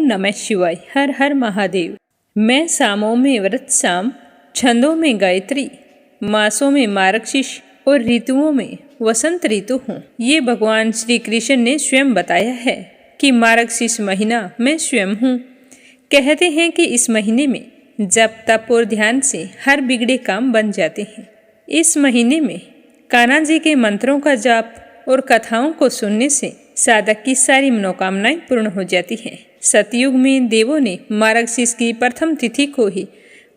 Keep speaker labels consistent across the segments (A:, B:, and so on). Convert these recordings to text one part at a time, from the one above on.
A: नमः शिवाय। हर हर महादेव। मैं सामों में व्रत साम, छंदों में गायत्री, मासों में मार्गशीर्ष और ऋतुओं में वसंत ऋतु हूँ। ये भगवान श्री कृष्ण ने स्वयं बताया है कि मार्गशीर्ष महीना मैं स्वयं हूँ। कहते हैं कि इस महीने में जप तप और ध्यान से हर बिगड़े काम बन जाते हैं। इस महीने में कान्हा जी के मंत्रों का जाप और कथाओं को सुनने से साधक की सारी मनोकामनाएं पूर्ण हो जाती हैं। सतयुग में देवों ने मार्गशीर्ष की प्रथम तिथि को ही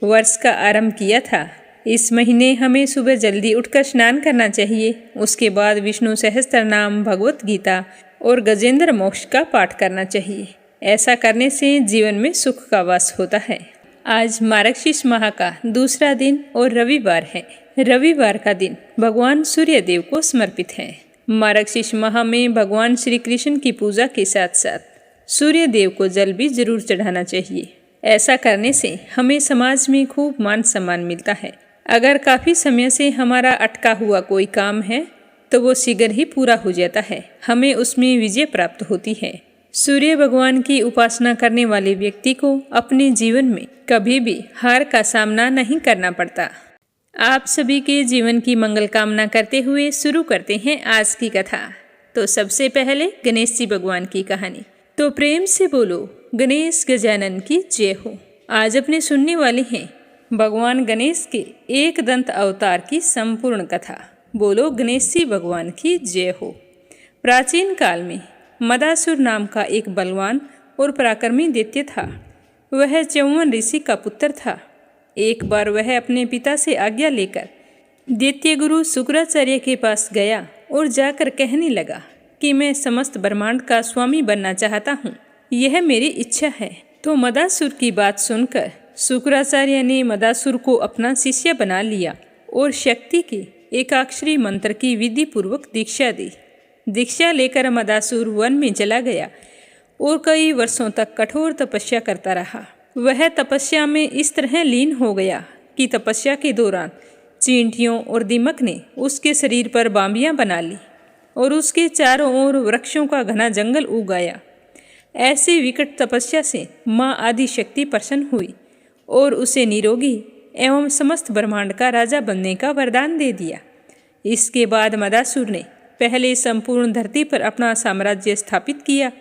A: वर्ष का आरंभ किया था। इस महीने हमें सुबह जल्दी उठकर स्नान करना चाहिए। उसके बाद विष्णु सहस्त्र नाम, भगवत गीता और गजेंद्र मोक्ष का पाठ करना चाहिए। ऐसा करने से जीवन में सुख का वास होता है। आज मार्गशीर्ष माह का दूसरा दिन और रविवार है। रविवार का दिन भगवान सूर्य देव को समर्पित है। मार्गशीर्ष माह में भगवान श्री कृष्ण की पूजा के साथ साथ सूर्य देव को जल भी जरूर चढ़ाना चाहिए। ऐसा करने से हमें समाज में खूब मान सम्मान मिलता है। अगर काफ़ी समय से हमारा अटका हुआ कोई काम है तो वो शीघ्र ही पूरा हो जाता है। हमें उसमें विजय प्राप्त होती है। सूर्य भगवान की उपासना करने वाले व्यक्ति को अपने जीवन में कभी भी हार का सामना नहीं करना पड़ता। आप सभी के जीवन की मंगल कामना करते हुए शुरू करते हैं आज की कथा। तो सबसे पहले गणेश जी भगवान की कहानी। तो प्रेम से बोलो गणेश गजानन की जय हो। आज अपने सुनने वाले हैं भगवान गणेश के एक दंत अवतार की संपूर्ण कथा। बोलो गणेश जी भगवान की जय हो। प्राचीन काल में मदासुर नाम का एक बलवान और पराक्रमी दैत्य था। वह च्यवन ऋषि का पुत्र था। एक बार वह अपने पिता से आज्ञा लेकर दैत्य गुरु शुक्राचार्य के पास गया और जाकर कहने लगा कि मैं समस्त ब्रह्मांड का स्वामी बनना चाहता हूँ। यह मेरी इच्छा है। तो मदासुर की बात सुनकर शुक्राचार्य ने मदासुर को अपना शिष्य बना लिया और शक्ति के एकाक्षरी मंत्र की विधि पूर्वक दीक्षा दी। दीक्षा लेकर मदासुर वन में चला गया और कई वर्षों तक कठोर तपस्या करता रहा। वह तपस्या में इस तरह लीन हो गया कि तपस्या के दौरान चींटियों और दीमक ने उसके शरीर पर बांबियां बना ली और उसके चारों ओर वृक्षों का घना जंगल उग आया। ऐसी विकट तपस्या से माँ आदि शक्ति प्रसन्न हुई और उसे निरोगी एवं समस्त ब्रह्मांड का राजा बनने का वरदान दे दिया। इसके बाद मदासुर ने पहले संपूर्ण धरती पर अपना साम्राज्य स्थापित किया,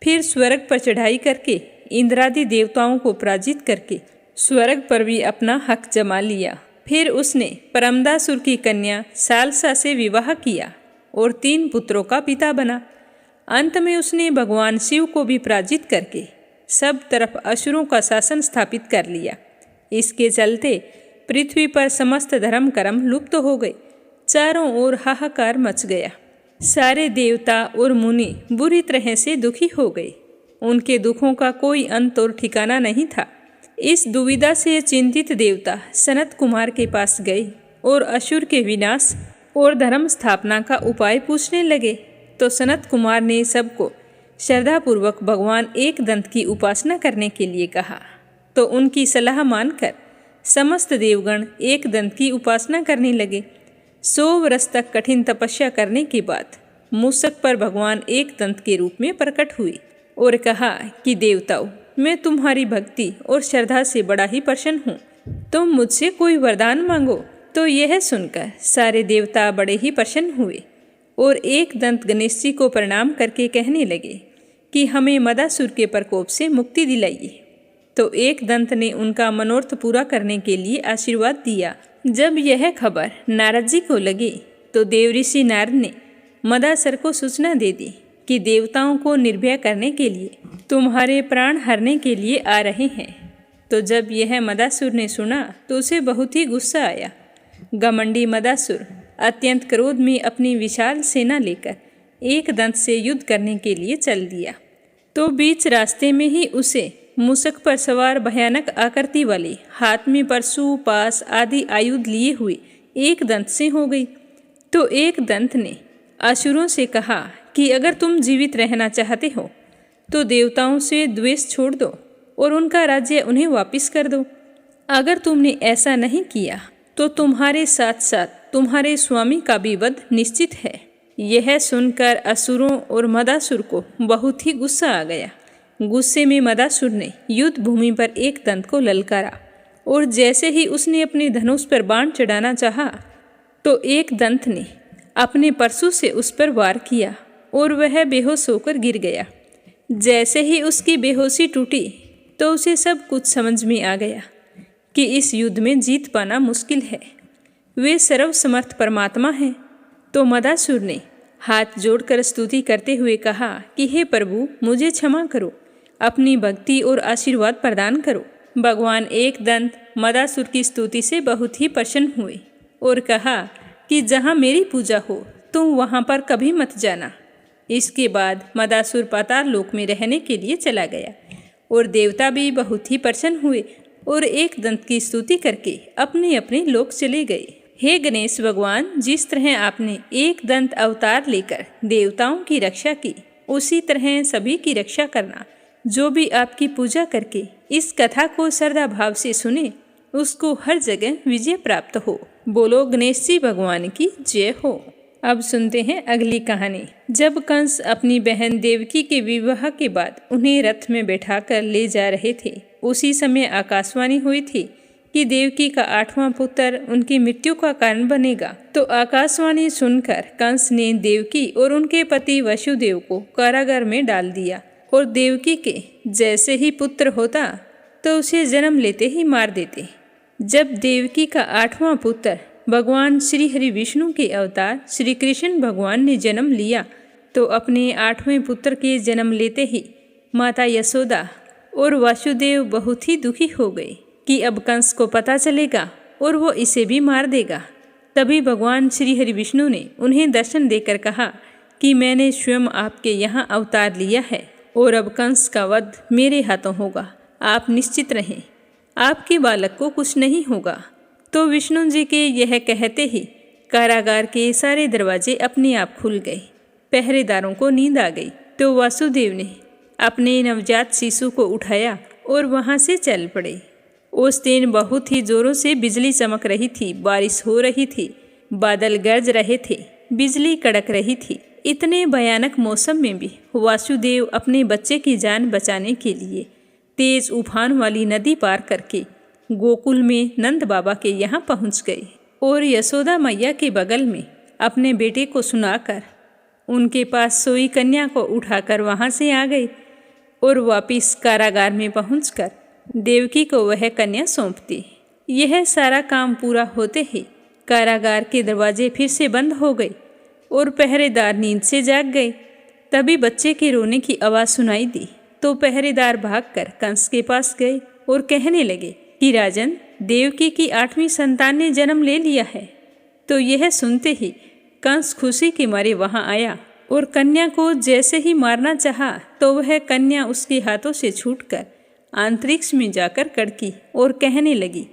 A: फिर स्वर्ग पर चढ़ाई करके इंद्रादि देवताओं को पराजित करके स्वर्ग पर भी अपना हक जमा लिया। फिर उसने परमदासुर की कन्या सालसा से विवाह किया और 3 पुत्रों का पिता बना। अंत में उसने भगवान शिव को भी पराजित करके सब तरफ असुरों का शासन स्थापित कर लिया। इसके चलते पृथ्वी पर समस्त धर्म कर्म लुप्त हो गए। चारों ओर हाहाकार मच गया। सारे देवता और मुनि बुरी तरह से दुखी हो गए। उनके दुखों का कोई अंत और ठिकाना नहीं था। इस दुविधा से चिंतित देवता सनत कुमार के पास गए और असुर के विनाश और धर्म स्थापना का उपाय पूछने लगे। तो सनत कुमार ने सबको श्रद्धापूर्वक भगवान एक दंत की उपासना करने के लिए कहा। तो उनकी सलाह मानकर समस्त देवगण एक दंत की उपासना करने लगे। 100 वर्ष तक कठिन तपस्या करने के बाद मूषक पर भगवान एक दंत के रूप में प्रकट हुए और कहा कि देवताओं, मैं तुम्हारी भक्ति और श्रद्धा से बड़ा ही प्रसन्न हूँ। तुम मुझसे कोई वरदान मांगो। तो यह सुनकर सारे देवता बड़े ही प्रसन्न हुए और एक दंत गणेश जी को प्रणाम करके कहने लगे कि हमें मदासुर के प्रकोप से मुक्ति दिलाइए। तो एक दंत ने उनका मनोरथ पूरा करने के लिए आशीर्वाद दिया। जब यह खबर नारद जी को लगी तो देवऋषि नारद ने मदासुर को सूचना दे दी कि देवताओं को निर्भय करने के लिए तुम्हारे प्राण हरने के लिए आ रहे हैं। तो जब यह मदासुर ने सुना तो उसे बहुत ही गुस्सा आया। घमंडी मदासुर अत्यंत क्रोध में अपनी विशाल सेना लेकर एक दंत से युद्ध करने के लिए चल दिया। तो बीच रास्ते में ही उसे मूषक पर सवार भयानक आकृति वाले हाथ में परशु, पास आदि आयुध लिए हुए एक दंत से हो गई। तो एक दंत ने असुरों से कहा कि अगर तुम जीवित रहना चाहते हो तो देवताओं से द्वेष छोड़ दो और उनका राज्य उन्हें वापस कर दो। अगर तुमने ऐसा नहीं किया तो तुम्हारे साथ साथ तुम्हारे स्वामी का भी वध निश्चित है। यह सुनकर असुरों और मदासुर को बहुत ही गुस्सा आ गया। गुस्से में मदासुर ने युद्ध भूमि पर एक दंत को ललकारा और जैसे ही उसने अपने धनुष पर बाण चढ़ाना चाहा तो एक दंत ने अपने परशु से उस पर वार किया और वह बेहोश होकर गिर गया। जैसे ही उसकी बेहोशी टूटी तो उसे सब कुछ समझ में आ गया कि इस युद्ध में जीत पाना मुश्किल है। वे सर्वसमर्थ परमात्मा हैं। तो मदासुर ने हाथ जोड़कर स्तुति करते हुए कहा कि हे प्रभु, मुझे क्षमा करो, अपनी भक्ति और आशीर्वाद प्रदान करो। भगवान एक दंत मदासुर की स्तुति से बहुत ही प्रसन्न हुए और कहा कि जहाँ मेरी पूजा हो तुम वहाँ पर कभी मत जाना। इसके बाद मदासुर पाताल लोक में रहने के लिए चला गया और देवता भी बहुत ही प्रसन्न हुए और एक दंत की स्तुति करके अपने अपने लोक चले गए। हे गणेश भगवान, जिस तरह आपने एक दंत अवतार लेकर देवताओं की रक्षा की, उसी तरह सभी की रक्षा करना। जो भी आपकी पूजा करके इस कथा को श्रद्धा भाव से सुने, उसको हर जगह विजय प्राप्त हो। बोलो गणेश जी भगवान की जय हो। अब सुनते हैं अगली कहानी। जब कंस अपनी बहन देवकी के विवाह के बाद उन्हें रथ में बैठाकर ले जा रहे थे, उसी समय आकाशवाणी हुई थी कि देवकी का 8वां पुत्र उनकी मृत्यु का कारण बनेगा। तो आकाशवाणी सुनकर कंस ने देवकी और उनके पति वसुदेव को कारागार में डाल दिया और देवकी के जैसे ही पुत्र होता तो उसे जन्म लेते ही मार देते। जब देवकी का 8वां पुत्र भगवान श्री हरि विष्णु के अवतार श्री कृष्ण भगवान ने जन्म लिया तो अपने 8वें पुत्र के जन्म लेते ही माता यशोदा और वासुदेव बहुत ही दुखी हो गए कि अब कंस को पता चलेगा और वो इसे भी मार देगा। तभी भगवान श्री हरि विष्णु ने उन्हें दर्शन देकर कहा कि मैंने स्वयं आपके यहाँ अवतार लिया है और अब कंस का वध मेरे हाथों होगा। आप निश्चित रहें, आपके बालक को कुछ नहीं होगा। तो विष्णु जी के यह कहते ही कारागार के सारे दरवाजे अपने आप खुल गए। पहरेदारों को नींद आ गई तो वासुदेव ने अपने नवजात शिशु को उठाया और वहाँ से चल पड़े। उस दिन बहुत ही जोरों से बिजली चमक रही थी, बारिश हो रही थी, बादल गरज रहे थे, बिजली कड़क रही थी। इतने भयानक मौसम में भी वासुदेव अपने बच्चे की जान बचाने के लिए तेज उफान वाली नदी पार करके गोकुल में नंद बाबा के यहाँ पहुँच गए और यशोदा मैया के बगल में अपने बेटे को सुनाकर उनके पास सोई कन्या को उठाकर वहाँ से आ गए और वापिस कारागार में पहुँचकर देवकी को वह कन्या सौंपती। यह सारा काम पूरा होते ही कारागार के दरवाजे फिर से बंद हो गए और पहरेदार नींद से जाग गए। तभी बच्चे के रोने की आवाज़ सुनाई दी तो पहरेदार भागकर कंस के पास गए और कहने लगे कि राजन, देवकी की 8वीं संतान ने जन्म ले लिया है। तो यह सुनते ही कंस खुशी के मारे वहां आया और कन्या को जैसे ही मारना चाहा तो वह कन्या उसके हाथों से छूटकर अंतरिक्ष में जाकर कड़की और कहने लगी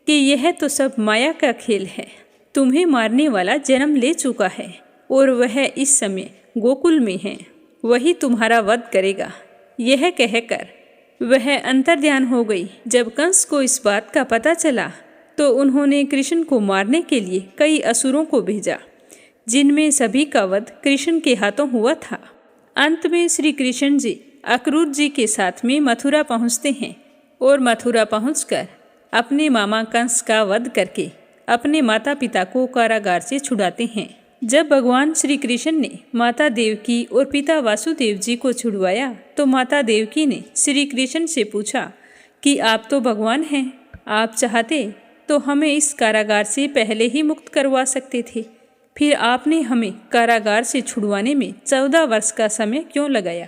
A: कि यह तो सब माया का खेल है, तुम्हें मारने वाला जन्म ले चुका है और वह इस समय गोकुल में है, वही तुम्हारा वध करेगा। यह कहकर वह अंतर्ध्यान हो गई। जब कंस को इस बात का पता चला तो उन्होंने कृष्ण को मारने के लिए कई असुरों को भेजा, जिनमें सभी का वध कृष्ण के हाथों हुआ था। अंत में श्री कृष्ण जी अक्रूर जी के साथ में मथुरा पहुंचते हैं और मथुरा पहुंचकर अपने मामा कंस का वध करके अपने माता पिता को कारागार से छुड़ाते हैं। जब भगवान श्री कृष्ण ने माता देवकी और पिता वासुदेव जी को छुड़वाया तो माता देवकी ने श्री कृष्ण से पूछा कि आप तो भगवान हैं, आप चाहते तो हमें इस कारागार से पहले ही मुक्त करवा सकते थे, फिर आपने हमें कारागार से छुड़वाने में 14 वर्ष का समय क्यों लगाया।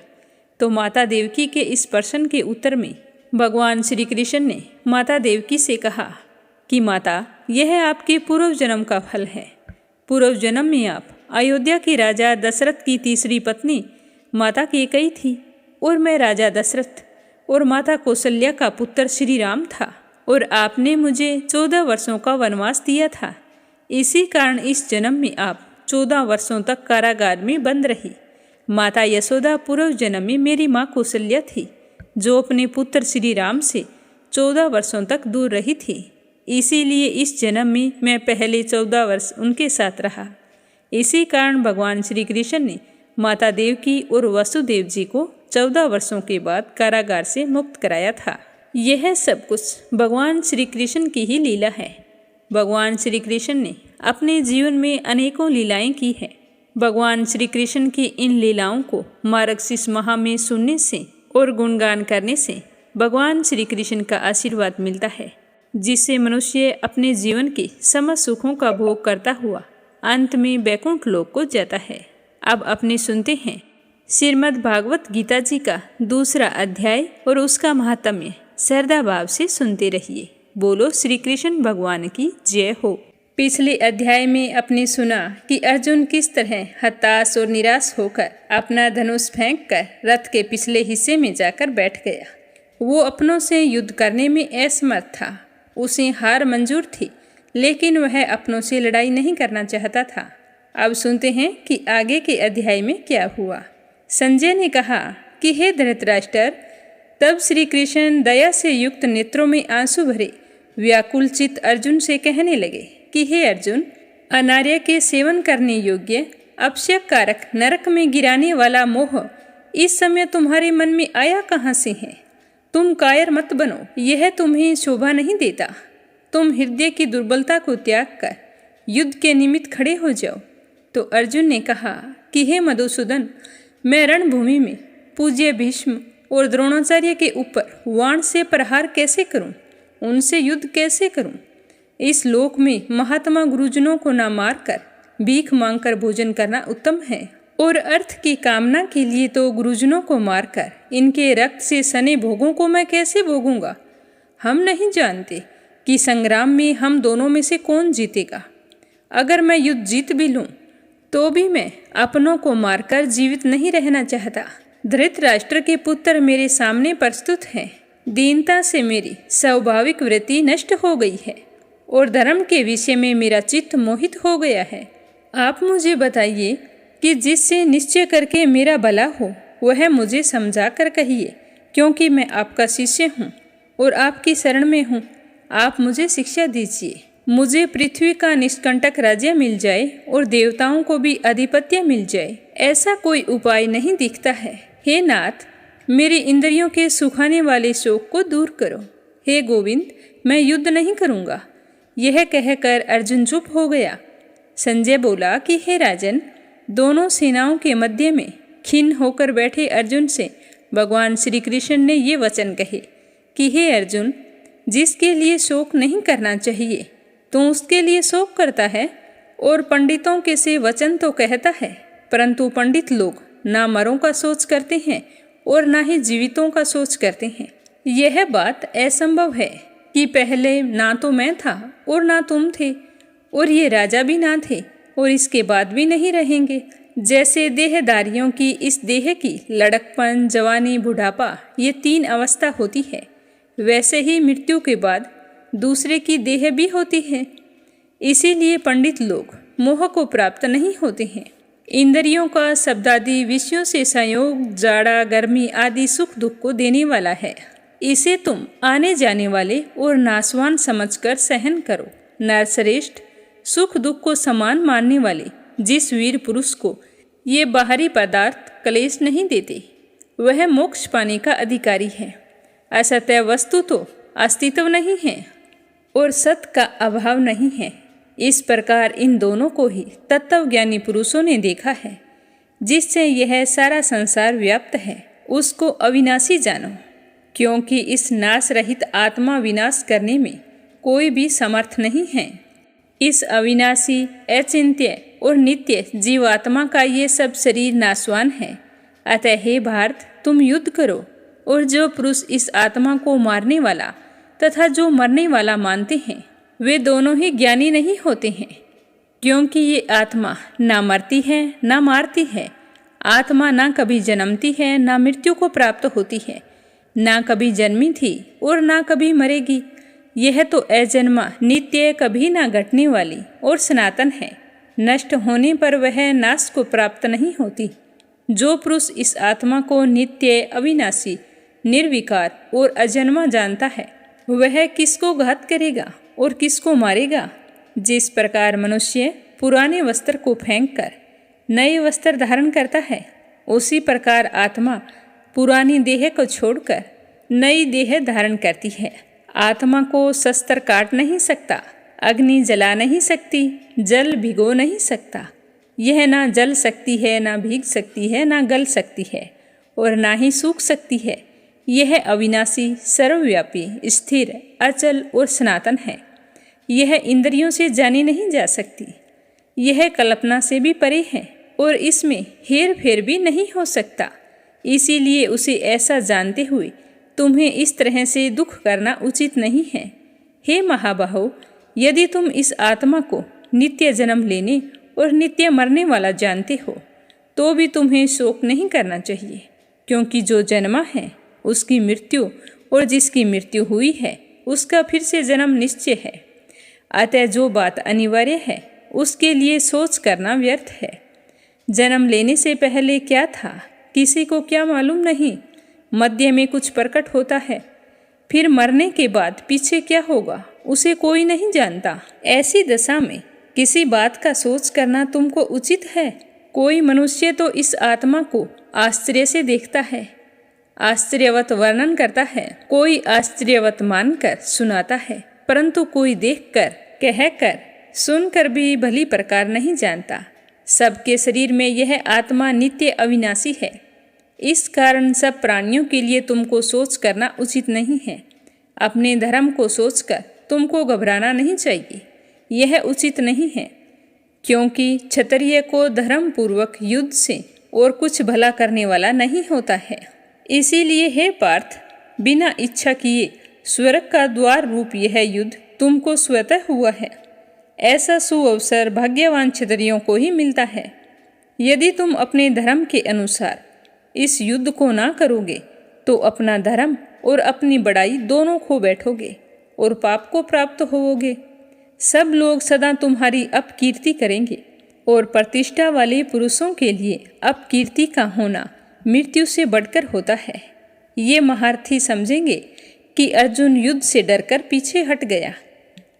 A: तो माता देवकी के इस प्रश्न के उत्तर में भगवान श्री कृष्ण ने माता देवकी से कहा कि माता, यह आपके पूर्व जन्म का फल है। पूर्व जन्म में आप अयोध्या के राजा दशरथ की तीसरी पत्नी माता कैकेयी थी और मैं राजा दशरथ और माता कौशल्या का पुत्र श्री राम था और आपने मुझे 14 वर्षों का वनवास दिया था। इसी कारण इस जन्म में आप 14 वर्षों तक कारागार में बंद रही। माता यशोदा पूर्व जन्म में मेरी माँ कौशल्या थी, जो अपने पुत्र श्री राम से 14 वर्षों तक दूर रही थी। इसीलिए इस जन्म में मैं पहले 14 वर्ष उनके साथ रहा। इसी कारण भगवान श्री कृष्ण ने माता देवकी और वसुदेव जी को 14 वर्षों के बाद कारागार से मुक्त कराया था। यह सब कुछ भगवान श्री कृष्ण की ही लीला है। भगवान श्री कृष्ण ने अपने जीवन में अनेकों लीलाएं की हैं। भगवान श्री कृष्ण की इन लीलाओं को मार्गशीर्ष माह में सुनने से और गुणगान करने से भगवान श्री कृष्ण का आशीर्वाद मिलता है, जिससे मनुष्य अपने जीवन के समस्त सुखों का भोग करता हुआ अंत में वैकुंठ लोक को जाता है। अब अपने सुनते हैं श्रीमद् भागवत गीता जी का 2 अध्याय और उसका महात्म्य। श्रद्धा भाव से सुनते रहिए। बोलो श्री कृष्ण भगवान की जय हो। पिछले अध्याय में आपने सुना कि अर्जुन किस तरह हताश और निराश होकर अपना धनुष फेंककर रथ के पिछले हिस्से में जाकर बैठ गया। वो अपनों से युद्ध करने में असमर्थ था। उसे हार मंजूर थी, लेकिन वह अपनों से लड़ाई नहीं करना चाहता था। अब सुनते हैं कि आगे के अध्याय में क्या हुआ। संजय ने कहा कि हे धृतराष्ट्र, तब श्री कृष्ण दया से युक्त नेत्रों में आंसू भरे व्याकुल चित्त अर्जुन से कहने लगे कि हे अर्जुन, अनार्य के सेवन करने योग्य अक्षय कारक नरक में गिराने वाला मोह इस समय तुम्हारे मन में आया कहाँ से है? तुम कायर मत बनो, यह तुम्हें शोभा नहीं देता। तुम हृदय की दुर्बलता को त्याग कर युद्ध के निमित्त खड़े हो जाओ। तो अर्जुन ने कहा कि हे मधुसूदन, मैं रणभूमि में पूज्य भीष्म और द्रोणाचार्य के ऊपर वाण से प्रहार कैसे करूं? उनसे युद्ध कैसे करूं? इस लोक में महात्मा गुरुजनों को न मारकर भीख मांगकर भोजन करना उत्तम है, और अर्थ की कामना के लिए तो गुरुजनों को मारकर इनके रक्त से सने भोगों को मैं कैसे भोगूंगा? हम नहीं जानते कि संग्राम में हम दोनों में से कौन जीतेगा। अगर मैं युद्ध जीत भी लूं तो भी मैं अपनों को मारकर जीवित नहीं रहना चाहता। धृतराष्ट्र के पुत्र मेरे सामने प्रस्तुत हैं। दीनता से मेरी स्वाभाविक वृत्ति नष्ट हो गई है और धर्म के विषय में मेरा चित्त मोहित हो गया है। आप मुझे बताइए कि जिससे निश्चय करके मेरा भला हो वह मुझे समझा कर कहिए, क्योंकि मैं आपका शिष्य हूँ और आपकी शरण में हूँ। आप मुझे शिक्षा दीजिए। मुझे पृथ्वी का निष्कंटक राज्य मिल जाए और देवताओं को भी आधिपत्य मिल जाए, ऐसा कोई उपाय नहीं दिखता है। हे नाथ, मेरी इंद्रियों के सुखाने वाले शोक को दूर करो। हे गोविंद, मैं युद्ध नहीं करूँगा। यह कहकर अर्जुन चुप हो गया। संजय बोला कि हे राजन, दोनों सेनाओं के मध्य में खिन्न होकर बैठे अर्जुन से भगवान श्री कृष्ण ने ये वचन कहे कि हे अर्जुन, जिसके लिए शोक नहीं करना चाहिए तो उसके लिए शोक करता है, और पंडितों के से वचन तो कहता है, परंतु पंडित लोग ना मरों का सोच करते हैं और ना ही जीवितों का सोच करते हैं। यह बात असंभव है कि पहले ना तो मैं था और ना तुम थे, और ये राजा भी ना थे और इसके बाद भी नहीं रहेंगे। जैसे देहधारियों की इस देह की लड़कपन, जवानी, बुढ़ापा ये 3 अवस्था होती है, वैसे ही मृत्यु के बाद दूसरे की देह भी होती है। इसीलिए पंडित लोग मोह को प्राप्त नहीं होते हैं। इंद्रियों का शब्दादि विषयों से संयोग जाड़ा गर्मी आदि सुख दुख को देने वाला है। इसे तुम आने जाने वाले और नाशवान समझकर सहन करो। नरश्रेष्ठ, सुख दुख को समान मानने वाले जिस वीर पुरुष को ये बाहरी पदार्थ क्लेश नहीं देते, वह मोक्ष पाने का अधिकारी है। असत्य वस्तु तो अस्तित्व नहीं है और सत का अभाव नहीं है। इस प्रकार इन दोनों को ही तत्वज्ञानी पुरुषों ने देखा है। जिससे यह सारा संसार व्याप्त है, उसको अविनाशी जानो, क्योंकि इस नाश रहित आत्मा विनाश करने में कोई भी समर्थ नहीं है। इस अविनाशी, अचिंत्य और नित्य जीवात्मा का ये सब शरीर नाशवान है। अतः हे भारत, तुम युद्ध करो, और जो पुरुष इस आत्मा को मारने वाला तथा जो मरने वाला मानते हैं, वे दोनों ही ज्ञानी नहीं होते हैं, क्योंकि ये आत्मा ना मरती है ना मारती है। आत्मा ना कभी जन्मती है ना मृत्यु को प्राप्त होती है, ना कभी जन्मी थी और ना कभी मरेगी। यह तो अजन्मा, नित्य, कभी ना घटने वाली और सनातन है। नष्ट होने पर वह नाश को प्राप्त नहीं होती। जो पुरुष इस आत्मा को नित्य, अविनाशी, निर्विकार और अजन्मा जानता है, वह किसको घात करेगा और किसको मारेगा। जिस प्रकार मनुष्य पुराने वस्त्र को फेंककर नए वस्त्र धारण करता है, उसी प्रकार आत्मा पुरानी देह को छोड़कर नई देह धारण करती है। आत्मा को शस्त्र काट नहीं सकता, अग्नि जला नहीं सकती, जल भिगो नहीं सकता। यह ना जल सकती है, ना भीग सकती है, ना गल सकती है और ना ही सूख सकती है। यह अविनाशी, सर्वव्यापी, स्थिर, अचल और सनातन है। यह इंद्रियों से जानी नहीं जा सकती। यह कल्पना से भी परे है और इसमें हेर फेर भी नहीं हो सकता। इसीलिए उसे ऐसा जानते हुए तुम्हें इस तरह से दुख करना उचित नहीं है। हे महाबाहो, यदि तुम इस आत्मा को नित्य जन्म लेने और नित्य मरने वाला जानते हो तो भी तुम्हें शोक नहीं करना चाहिए, क्योंकि जो जन्मा है उसकी मृत्यु और जिसकी मृत्यु हुई है उसका फिर से जन्म निश्चय है। अतः जो बात अनिवार्य है उसके लिए सोच करना व्यर्थ है। जन्म लेने से पहले क्या था किसी को क्या मालूम नहीं। मध्य में कुछ प्रकट होता है, फिर मरने के बाद पीछे क्या होगा उसे कोई नहीं जानता। ऐसी दशा में किसी बात का सोच करना तुमको उचित है। कोई मनुष्य तो इस आत्मा को आश्चर्य से देखता है, आश्चर्यवत वर्णन करता है, कोई आश्चर्यवत मानकर सुनाता है, परंतु कोई देखकर, कहकर, सुनकर भी भली प्रकार नहीं जानता। सबके शरीर में यह आत्मा नित्य अविनाशी है। इस कारण सब प्राणियों के लिए तुमको सोच करना उचित नहीं है। अपने धर्म को सोचकर तुमको घबराना नहीं चाहिए, यह उचित नहीं है, क्योंकि क्षत्रिय को धर्म पूर्वक युद्ध से और कुछ भला करने वाला नहीं होता है। इसीलिए हे पार्थ, बिना इच्छा किए स्वर्ग का द्वार रूप यह युद्ध तुमको स्वतः हुआ है। ऐसा सुअवसर भाग्यवान क्षत्रियों को ही मिलता है। यदि तुम अपने धर्म के अनुसार इस युद्ध को ना करोगे तो अपना धर्म और अपनी बड़ाई दोनों खो बैठोगे और पाप को प्राप्त होवोगे। सब लोग सदा तुम्हारी अपकीर्ति करेंगे और प्रतिष्ठा वाले पुरुषों के लिए अपकीर्ति का होना मृत्यु से बढ़कर होता है। ये महारथी समझेंगे कि अर्जुन युद्ध से डरकर पीछे हट गया।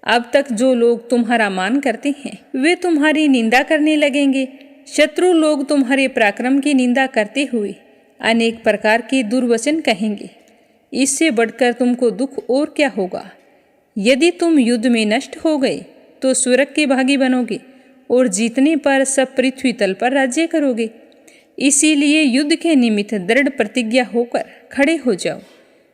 A: अब तक जो लोग तुम्हारा मान करते हैं वे तुम्हारी निंदा करने लगेंगे। शत्रु लोग तुम्हारे पराक्रम की निंदा करते हुए अनेक प्रकार के दुर्वचन कहेंगे। इससे बढ़कर तुमको दुख और क्या होगा। यदि तुम युद्ध में नष्ट हो गए तो स्वर्ग के भागी बनोगे और जीतने पर सब पृथ्वी तल पर राज्य करोगे। इसीलिए युद्ध के निमित्त दृढ़ प्रतिज्ञा होकर खड़े हो जाओ।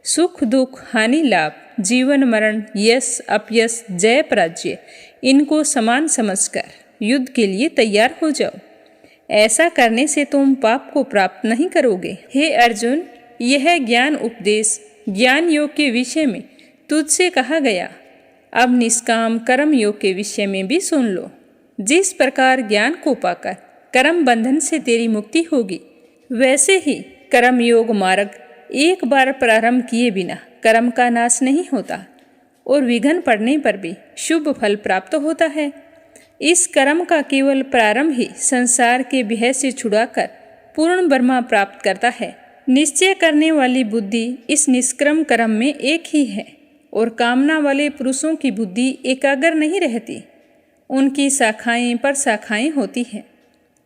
A: सुख दुख, हानि लाभ, जीवन मरण, यश अपयश, जय पराजय, इनको समान समझकर युद्ध के लिए तैयार हो जाओ। ऐसा करने से तुम पाप को प्राप्त नहीं करोगे। हे अर्जुन, यह ज्ञान उपदेश ज्ञान योग के विषय में तुझसे कहा गया। अब निष्काम कर्म योग के विषय में भी सुन लो। जिस प्रकार ज्ञान को पाकर कर्म बंधन से तेरी मुक्ति होगी, वैसे ही कर्म योग मार्ग एक बार प्रारंभ किए बिना कर्म का नाश नहीं होता और विघ्न पड़ने पर भी शुभ फल प्राप्त होता है। इस कर्म का केवल प्रारंभ ही संसार के भय से छुड़ाकर पूर्ण ब्रह्मा प्राप्त करता है। निश्चय करने वाली बुद्धि इस निष्क्रम कर्म में एक ही है और कामना वाले पुरुषों की बुद्धि एकाग्र नहीं रहती, उनकी शाखाएं पर शाखाएं होती हैं।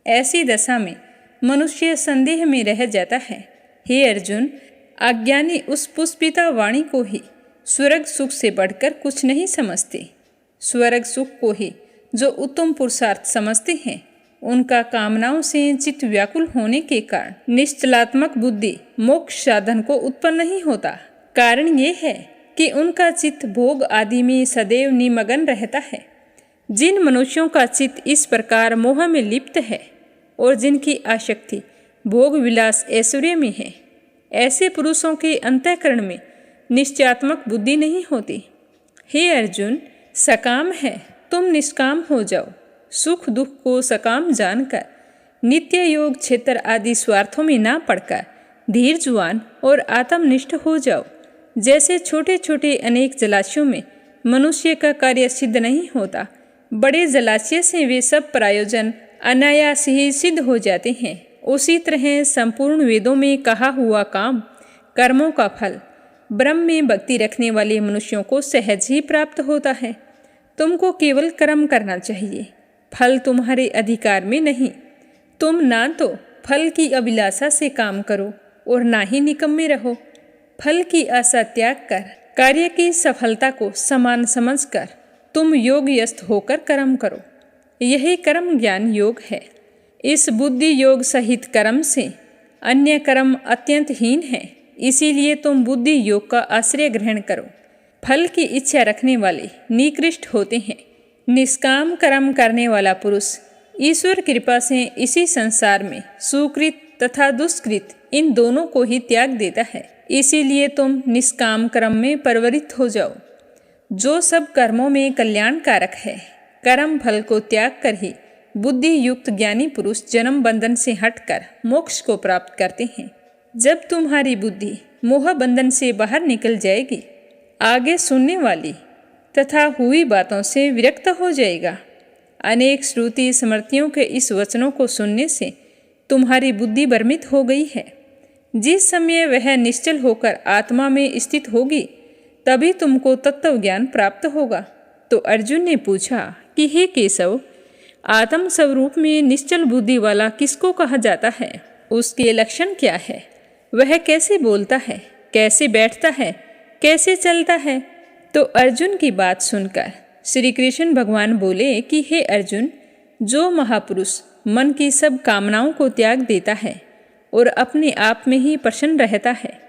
A: ऐसी दशा में मनुष्य संदेह में रह जाता है। हे अर्जुन, अज्ञानी उस पुष्पिता वाणी को ही स्वर्ग सुख से बढ़कर कुछ नहीं समझते। स्वर्ग सुख को ही जो उत्तम पुरुषार्थ समझते हैं, उनका कामनाओं से चित्त व्याकुल होने के कारण निश्चलात्मक बुद्धि मोक्ष साधन को उत्पन्न नहीं होता। कारण ये है कि उनका चित्त भोग आदि में सदैव निमग्न रहता है। जिन मनुष्यों का चित्त इस प्रकार मोह में लिप्त है और जिनकी आसक्ति भोग विलास ऐश्वर्य में है, ऐसे पुरुषों के अंतःकरण में निश्चयात्मक बुद्धि नहीं होती। हे अर्जुन, सकाम है तुम निष्काम हो जाओ। सुख दुख को सकाम जानकर नित्य योग क्षेत्र आदि स्वार्थों में ना पड़कर धीरजवान और आत्मनिष्ठ हो जाओ। जैसे छोटे छोटे अनेक जलाशयों में मनुष्य का कार्य सिद्ध नहीं होता, बड़े जलाशय से वे सब प्रयोजन अनायास ही सिद्ध हो जाते हैं, उसी तरह संपूर्ण वेदों में कहा हुआ काम कर्मों का फल ब्रह्म में भक्ति रखने वाले मनुष्यों को सहज ही प्राप्त होता है। तुमको केवल कर्म करना चाहिए, फल तुम्हारे अधिकार में नहीं। तुम ना तो फल की अभिलाषा से काम करो और ना ही निकम्मे रहो। फल की आशा त्याग कर कार्य की सफलता को समान समझकर तुम योगयस्त होकर कर्म करो। यही कर्म ज्ञान योग है। इस बुद्धि योग सहित कर्म से अन्य कर्म अत्यंत हीन है। इसीलिए तुम बुद्धि योग का आश्रय ग्रहण करो। फल की इच्छा रखने वाले निकृष्ट होते हैं। निष्काम कर्म करने वाला पुरुष ईश्वर कृपा से इसी संसार में सुकृत तथा दुष्कृत इन दोनों को ही त्याग देता है। इसीलिए तुम निष्काम कर्म में परवरित हो जाओ। जो सब कर्मों में कल्याणकारक है, कर्म फल को त्याग कर ही बुद्धि युक्त ज्ञानी पुरुष जन्म बंधन से हटकर मोक्ष को प्राप्त करते हैं। जब तुम्हारी बुद्धि मोह बंधन से बाहर निकल जाएगी, आगे सुनने वाली तथा हुई बातों से विरक्त हो जाएगा। अनेक श्रुति स्मृतियों के इस वचनों को सुनने से तुम्हारी बुद्धि भ्रमित हो गई है। जिस समय वह निश्चल होकर आत्मा में स्थित होगी, तभी तुमको तत्व ज्ञान प्राप्त होगा। तो अर्जुन ने पूछा कि हे केशव, आत्म स्वरूप में निश्चल बुद्धि वाला किसको कहा जाता है? उसके लक्षण क्या है? वह कैसे बोलता है, कैसे बैठता है, कैसे चलता है? तो अर्जुन की बात सुनकर श्री कृष्ण भगवान बोले कि हे अर्जुन, जो महापुरुष मन की सब कामनाओं को त्याग देता है और अपने आप में ही प्रसन्न रहता है,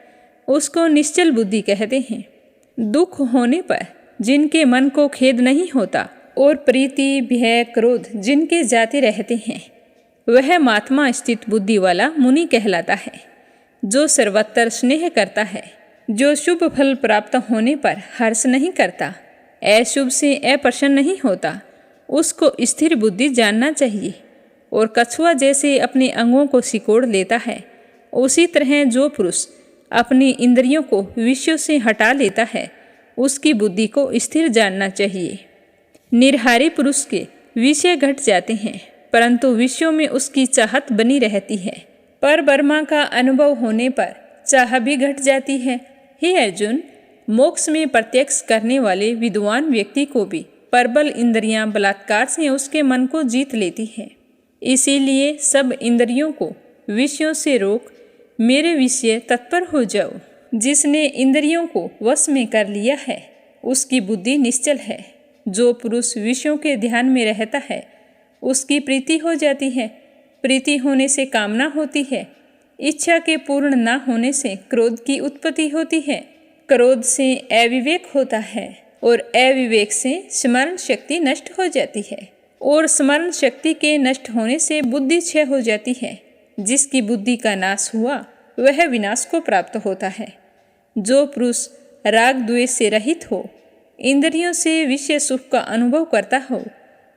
A: उसको निश्चल बुद्धि कहते हैं। दुख होने पर जिनके मन को खेद नहीं होता और प्रीति भय क्रोध जिनके जाते रहते हैं, वह महात्मा स्थित बुद्धि वाला मुनि कहलाता है। जो सर्वत्र स्नेह करता है, जो शुभ फल प्राप्त होने पर हर्ष नहीं करता, अशुभ से अप्रसन्न नहीं होता, उसको स्थिर बुद्धि जानना चाहिए। और कछुआ जैसे अपने अंगों को सिकोड़ लेता है, उसी तरह जो पुरुष अपनी इंद्रियों को विषयों से हटा लेता है, उसकी बुद्धि को स्थिर जानना चाहिए। निर्हारी पुरुष के विषय घट जाते हैं, परंतु विषयों में उसकी चाहत बनी रहती है। पर ब्रह्मा का अनुभव होने पर चाह भी घट जाती है। हे अर्जुन, मोक्ष में प्रत्यक्ष करने वाले विद्वान व्यक्ति को भी प्रबल इंद्रियां बलात्कार से उसके मन को जीत लेती हैं। इसीलिए सब इंद्रियों को विषयों से रोक मेरे विषय तत्पर हो जाओ। जिसने इंद्रियों को वश में कर लिया है, उसकी बुद्धि निश्चल है। जो पुरुष विषयों के ध्यान में रहता है, उसकी प्रीति हो जाती है। प्रीति होने से कामना होती है। इच्छा के पूर्ण न होने से क्रोध की उत्पत्ति होती है। क्रोध से अविवेक होता है और अविवेक से स्मरण शक्ति नष्ट हो जाती है और स्मरण शक्ति के नष्ट होने से बुद्धि क्षय हो जाती है। जिसकी बुद्धि का नाश हुआ, वह विनाश को प्राप्त होता है। जो पुरुष राग द्वेष से रहित हो, इंद्रियों से विषय सुख का अनुभव करता हो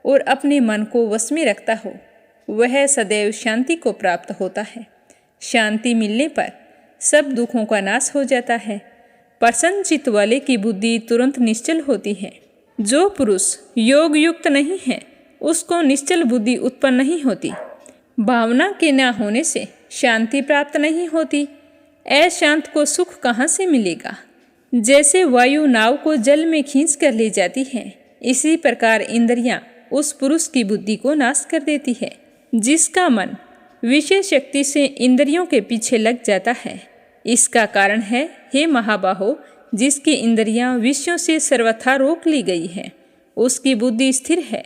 A: और अपने मन को वश में रखता हो, वह सदैव शांति को प्राप्त होता है। शांति मिलने पर सब दुखों का नाश हो जाता है। प्रसन्न चित्त वाले की बुद्धि तुरंत निश्चल होती है। जो पुरुष योग युक्त नहीं है, उसको निश्चल बुद्धि उत्पन्न नहीं होती। भावना के न होने से शांति प्राप्त नहीं होती। अशांत को सुख कहाँ से मिलेगा? जैसे वायु नाव को जल में खींच कर ले जाती है, इसी प्रकार इंद्रियां उस पुरुष की बुद्धि को नाश कर देती है। जिसका मन विषय शक्ति से इंद्रियों के पीछे लग जाता है, इसका कारण है, हे महाबाहो, जिसकी इंद्रियां विषयों से सर्वथा रोक ली गई है, उसकी बुद्धि स्थिर है।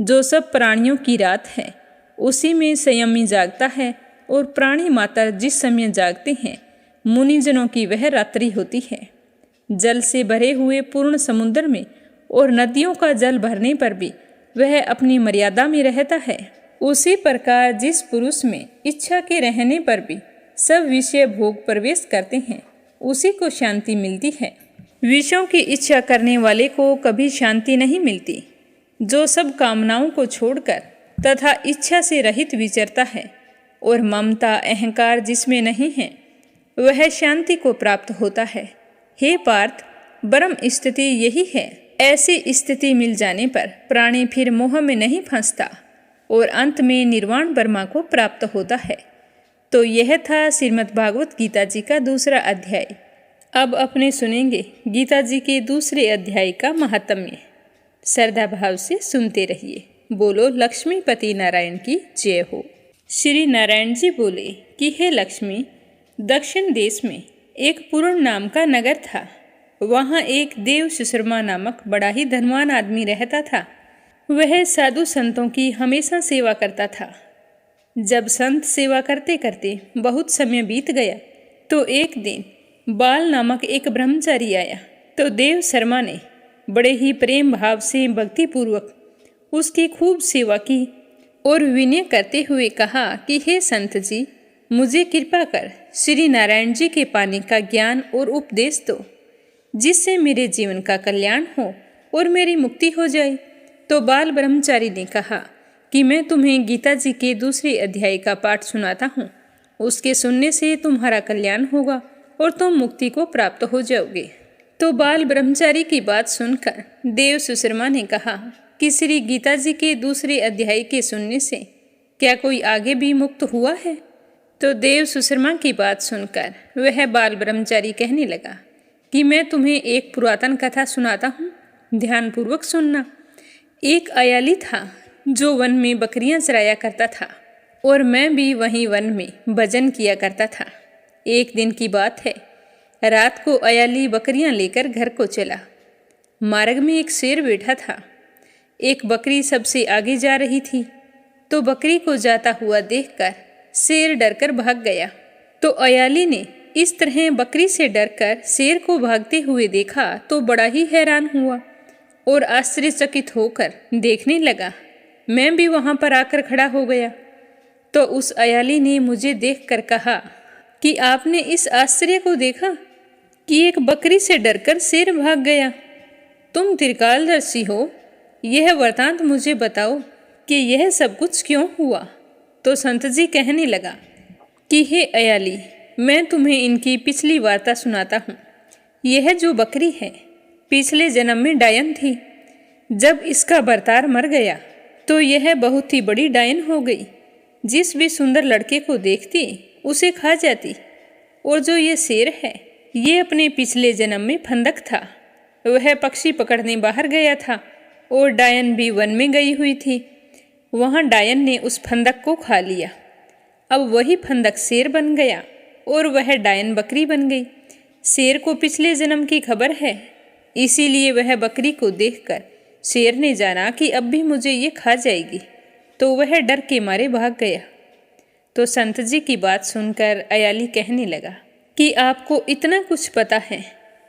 A: जो सब प्राणियों की रात है, उसी में संयमी जागता है और प्राणी मात्र जिस समय जागते हैं, मुनिजनों की वह रात्रि होती है। जल से भरे हुए पूर्ण समुद्र में और नदियों का जल भरने पर भी वह अपनी मर्यादा में रहता है। उसी प्रकार जिस पुरुष में इच्छा के रहने पर भी सब विषय भोग प्रवेश करते हैं, उसी को शांति मिलती है। विषयों की इच्छा करने वाले को कभी शांति नहीं मिलती। जो सब कामनाओं को छोड़कर तथा इच्छा से रहित विचरता है और ममता अहंकार जिसमें नहीं है, वह शांति को प्राप्त होता है। हे पार्थ, ब्रह्म स्थिति यही है। ऐसी स्थिति मिल जाने पर प्राणी फिर मोह में नहीं फंसता और अंत में निर्वाण ब्रह्मा को प्राप्त होता है। तो यह था श्रीमद् भागवत गीता जी का दूसरा अध्याय। अब अपने सुनेंगे गीता जी के दूसरे अध्याय का महात्म्य। श्रद्धा भाव से सुनते रहिए। बोलो लक्ष्मीपति नारायण की जय हो। श्री नारायण जी बोले कि हे लक्ष्मी, दक्षिण देश में एक पूर्ण नाम का नगर था। वहाँ एक देव सुशर्मा नामक बड़ा ही धनवान आदमी रहता था। वह साधु संतों की हमेशा सेवा करता था। जब संत सेवा करते करते बहुत समय बीत गया तो एक दिन बाल नामक एक ब्रह्मचारी आया। तो देव शर्मा ने बड़े ही प्रेम भाव से भक्तिपूर्वक उसकी खूब सेवा की और विनय करते हुए कहा कि हे संत जी, मुझे कृपा कर श्री नारायण जी के पाने का ज्ञान और उपदेश दो, जिससे मेरे जीवन का कल्याण हो और मेरी मुक्ति हो जाए। तो बाल ब्रह्मचारी ने कहा कि मैं तुम्हें गीता जी के दूसरे अध्याय का पाठ सुनाता हूँ। उसके सुनने से तुम्हारा कल्याण होगा और तुम मुक्ति को प्राप्त हो जाओगे। तो बाल ब्रह्मचारी की बात सुनकर देव सुशर्मा ने कहा कि श्री गीता जी के दूसरे अध्याय के सुनने से क्या कोई आगे भी मुक्त हुआ है? तो देव सुशर्मा की बात सुनकर वह बाल ब्रह्मचारी कहने लगा कि मैं तुम्हें एक पुरातन कथा सुनाता हूँ, ध्यानपूर्वक सुनना। एक अयाली था जो वन में बकरियां चराया करता था और मैं भी वहीं वन में भजन किया करता था। एक दिन की बात है, रात को अयाली बकरियां लेकर घर को चला। मार्ग में एक शेर बैठा था। एक बकरी सबसे आगे जा रही थी, तो बकरी को जाता हुआ देखकर शेर डरकर भाग गया। तो अयाली ने इस तरह बकरी से डरकर शेर को भागते हुए देखा तो बड़ा ही हैरान हुआ और आश्चर्यचकित होकर देखने लगा। मैं भी वहां पर आकर खड़ा हो गया। तो उस अयाली ने मुझे देखकर कहा कि आपने इस आश्चर्य को देखा कि एक बकरी से डरकर शेर भाग गया। तुम त्रिकालदर्शी हो, यह वृतांत मुझे बताओ कि यह सब कुछ क्यों हुआ। तो संत जी कहने लगा कि हे अयाली, मैं तुम्हें इनकी पिछली वार्ता सुनाता हूँ। यह जो बकरी है पिछले जन्म में डायन थी। जब इसका भरतार मर गया तो यह बहुत ही बड़ी डायन हो गई। जिस भी सुंदर लड़के को देखती उसे खा जाती। और जो ये शेर है ये अपने पिछले जन्म में फंदक था। वह पक्षी पकड़ने बाहर गया था और डायन भी वन में गई हुई थी। वहाँ डायन ने उस फंदक को खा लिया। अब वही फंदक शेर बन गया और वह डायन बकरी बन गई। शेर को पिछले जन्म की खबर है, इसीलिए वह बकरी को देखकर शेर ने जाना कि अब भी मुझे ये खा जाएगी, तो वह डर के मारे भाग गया। तो संत जी की बात सुनकर अयाली कहने लगा कि आपको इतना कुछ पता है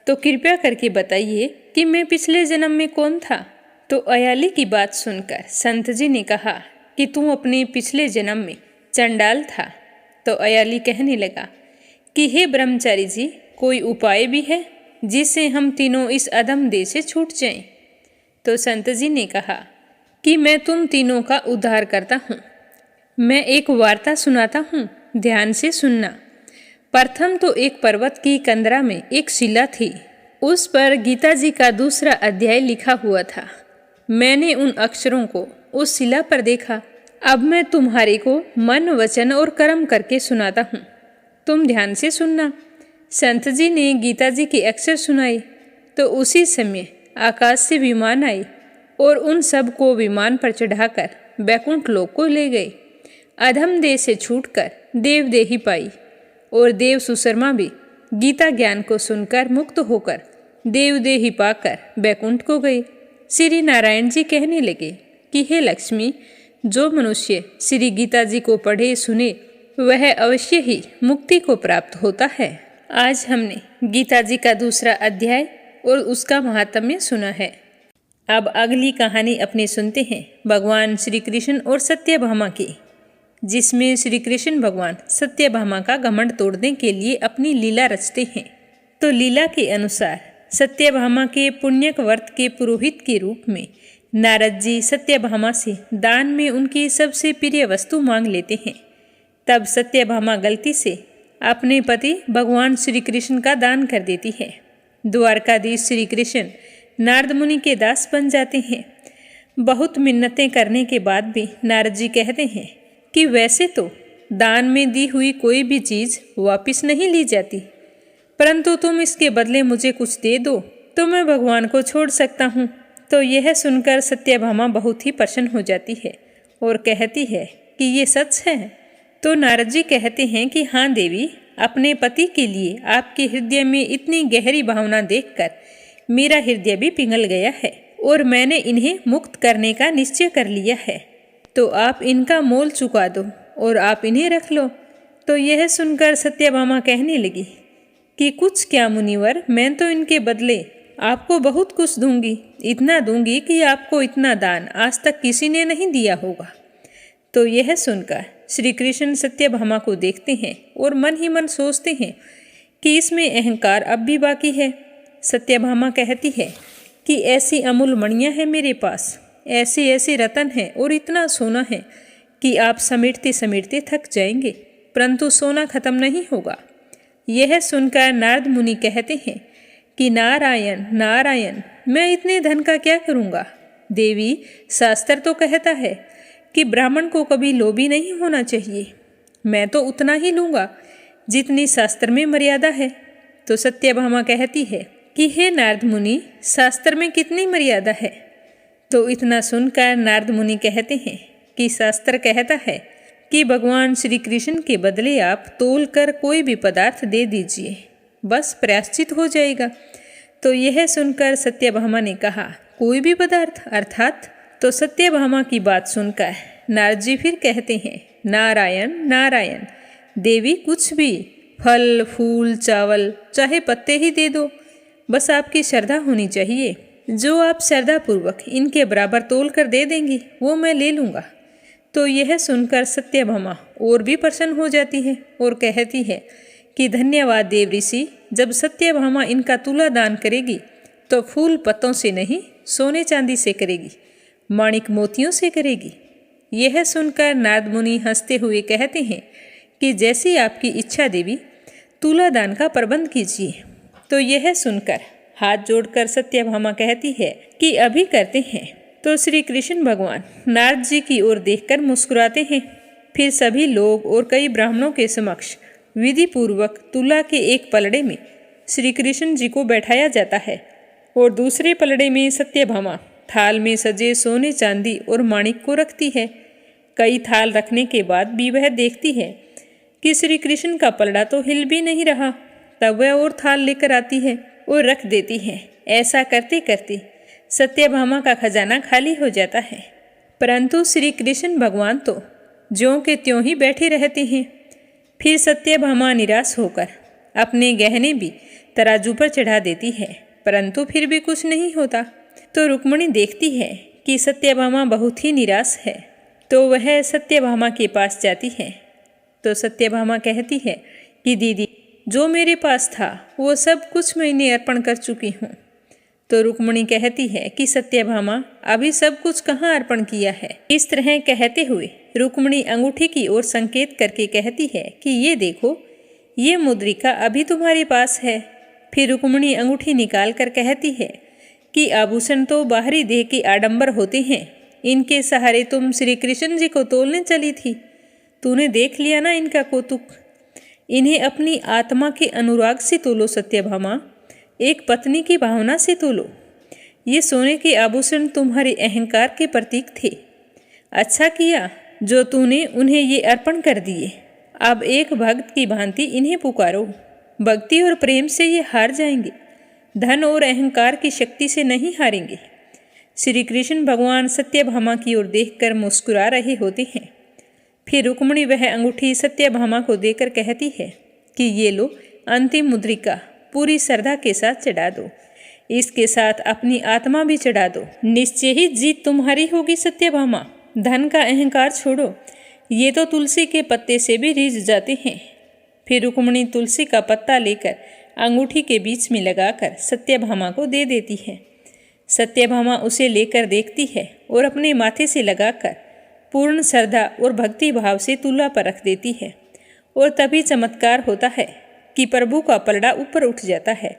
A: तो कृपया करके बताइए कि मैं पिछले जन्म में कौन था। तो अयाली की बात सुनकर संत जी ने कहा कि तू अपने पिछले जन्म में चंडाल था। तो अयाली कहने लगा कि हे ब्रह्मचारी जी, कोई उपाय भी है जिससे हम तीनों इस अधम देह से छूट जाएं। तो संत जी ने कहा कि मैं तुम तीनों का उद्धार करता हूँ। मैं एक वार्ता सुनाता हूँ, ध्यान से सुनना। प्रथम तो एक पर्वत की कंदरा में एक शिला थी। उस पर गीता जी का दूसरा अध्याय लिखा हुआ था। मैंने उन अक्षरों को उस शिला पर देखा। अब मैं तुम्हारे को मन, वचन और कर्म करके सुनाता हूँ, तुम ध्यान से सुनना। संत जी ने गीता जी के अक्षर सुनाए तो उसी समय आकाश से विमान आए और उन सब को विमान पर चढ़ाकर बैकुंठ लोक को ले गए। अधम देह से छूटकर देवदेही पाई और देव सुशर्मा भी गीता ज्ञान को सुनकर मुक्त होकर देवदेही पाकर बैकुंठ को गए। श्री नारायण जी कहने लगे कि हे लक्ष्मी, जो मनुष्य श्री गीता जी को पढ़े सुने वह अवश्य ही मुक्ति को प्राप्त होता है। आज हमने गीता जी का दूसरा अध्याय और उसका महात्म्य सुना है। अब अगली कहानी अपने सुनते हैं भगवान श्री कृष्ण और सत्यभामा की, जिसमें श्री कृष्ण भगवान सत्यभामा का घमंड तोड़ने के लिए अपनी लीला रचते हैं। तो लीला के अनुसार सत्यभामा के पुण्यक व्रत के पुरोहित के रूप में नारद जी सत्यभामा से दान में उनकी सबसे प्रिय वस्तु मांग लेते हैं। तब सत्यभामा गलती से अपने पति भगवान श्री कृष्ण का दान कर देती है। द्वारकाधीश श्री कृष्ण नारद मुनि के दास बन जाते हैं। बहुत मिन्नतें करने के बाद भी नारद जी कहते हैं कि वैसे तो दान में दी हुई कोई भी चीज़ वापस नहीं ली जाती, परंतु तुम इसके बदले मुझे कुछ दे दो तो मैं भगवान को छोड़ सकता हूँ। तो यह सुनकर सत्यभामा बहुत ही प्रसन्न हो जाती है और कहती है कि ये सच है। तो नारद जी कहते हैं कि हाँ देवी, अपने पति के लिए आपके हृदय में इतनी गहरी भावना देखकर मेरा हृदय भी पिघल गया है और मैंने इन्हें मुक्त करने का निश्चय कर लिया है। तो आप इनका मोल चुका दो और आप इन्हें रख लो। तो यह सुनकर सत्यभामा कहने लगी कि कुछ क्या मुनिवर, मैं तो इनके बदले आपको बहुत कुछ दूंगी, इतना दूंगी कि आपको इतना दान आज तक किसी ने नहीं दिया होगा। तो यह सुनकर श्री कृष्ण सत्यभामा को देखते हैं और मन ही मन सोचते हैं कि इसमें अहंकार अब भी बाकी है। सत्यभामा कहती है कि ऐसी अमूल मणियाँ हैं मेरे पास, ऐसे ऐसे रतन हैं और इतना सोना है कि आप समेटते समेटते थक जाएंगे, परंतु सोना खत्म नहीं होगा। यह सुनकर नारद मुनि कहते हैं कि नारायण नारायण, मैं इतने धन का क्या करूँगा। देवी, शास्त्र तो कहता है कि ब्राह्मण को कभी लोभी नहीं होना चाहिए। मैं तो उतना ही लूँगा जितनी शास्त्र में मर्यादा है। तो सत्यभामा कहती है कि हे नारद मुनि, शास्त्र में कितनी मर्यादा है। तो इतना सुनकर नारद मुनि कहते हैं कि शास्त्र कहता है कि भगवान श्री कृष्ण के बदले आप तोल कर कोई भी पदार्थ दे दीजिए, बस प्रायश्चित हो जाएगा। तो यह सुनकर सत्यभामा ने कहा, कोई भी पदार्थ अर्थात? तो सत्यभामा की बात सुनकर नारद जी फिर कहते हैं, नारायण नारायण, देवी कुछ भी, फल फूल चावल चाहे पत्ते ही दे दो, बस आपकी श्रद्धा होनी चाहिए। जो आप श्रद्धापूर्वक इनके बराबर तोल कर दे देंगी वो मैं ले लूँगा। तो यह सुनकर सत्यभामा और भी प्रसन्न हो जाती है और कहती है कि धन्यवाद देव ऋषि, जब सत्यभामा इनका तुला दान करेगी तो फूल पत्तों से नहीं, सोने चांदी से करेगी, माणिक मोतियों से करेगी। यह सुनकर नारद मुनि हंसते हुए कहते हैं कि जैसी आपकी इच्छा देवी, तुला दान का प्रबंध कीजिए। तो यह सुनकर हाथ जोड़कर सत्यभामा कहती है कि अभी करते हैं। तो श्री कृष्ण भगवान नारद जी की ओर देखकर मुस्कुराते हैं। फिर सभी लोग और कई ब्राह्मणों के समक्ष विधि पूर्वक तुला के एक पलड़े में श्री कृष्ण जी को बैठाया जाता है और दूसरे पलड़े में सत्यभामा थाल में सजे सोने चांदी और माणिक को रखती है। कई थाल रखने के बाद भी वह देखती है कि श्री कृष्ण का पलड़ा तो हिल भी नहीं रहा। तब वह और थाल लेकर आती है और रख देती है। ऐसा करते करते सत्यभामा का खजाना खाली हो जाता है, परंतु श्री कृष्ण भगवान तो ज्यों के त्यों ही बैठे रहते हैं। फिर सत्यभामा निराश होकर अपने गहने भी तराजू पर चढ़ा देती है, परंतु फिर भी कुछ नहीं होता। तो रुक्मिणी देखती है कि सत्यभामा बहुत ही निराश है, तो वह सत्यभामा के पास जाती है। तो सत्यभामा कहती है कि दीदी, जो मेरे पास था वो सब कुछ मैंने अर्पण कर चुकी हूँ। तो रुक्मिणी कहती है कि सत्यभामा, अभी सब कुछ कहाँ अर्पण किया है। इस तरह कहते हुए रुक्मिणी अंगूठी की ओर संकेत करके कहती है कि ये देखो, ये मुद्रिका अभी तुम्हारे पास है। फिर रुक्मिणी अंगूठी निकाल कर कहती है कि आभूषण तो बाहरी देह के आडंबर होते हैं, इनके सहारे तुम श्री कृष्ण जी को तोलने चली थी। तूने देख लिया ना इनका कौतुक। इन्हें अपनी आत्मा के अनुराग से तोलो सत्यभामा, एक पत्नी की भावना से तोलो। ये सोने के आभूषण तुम्हारे अहंकार के प्रतीक थे। अच्छा किया जो तूने उन्हें ये अर्पण कर दिए। अब एक भक्त की भांति इन्हें पुकारो, भक्ति और प्रेम से ये हार जाएंगे, धन और अहंकार की शक्ति से नहीं हारेंगे। श्री कृष्ण भगवान सत्यभामा की ओर देखकर मुस्कुरा रहे होते हैं। फिर रुक्मिणी वह अंगूठी सत्यभामा को देकर कहती है कि ये लो, अंतिम मुद्रिका पूरी श्रद्धा के साथ चढ़ा दो, इसके साथ अपनी आत्मा भी चढ़ा दो। निश्चय ही जीत तुम्हारी होगी सत्यभामा। धन का अहंकार छोड़ो, ये तो तुलसी के पत्ते से भी रीझ जाते हैं। फिर रुक्मिणी तुलसी का पत्ता लेकर अंगूठी के बीच में लगाकर सत्यभामा को दे देती है। सत्यभामा उसे लेकर देखती है और अपने माथे से लगाकर पूर्ण श्रद्धा और भक्ति भाव से तुला पर रख देती है। और तभी चमत्कार होता है कि प्रभु का पलड़ा ऊपर उठ जाता है।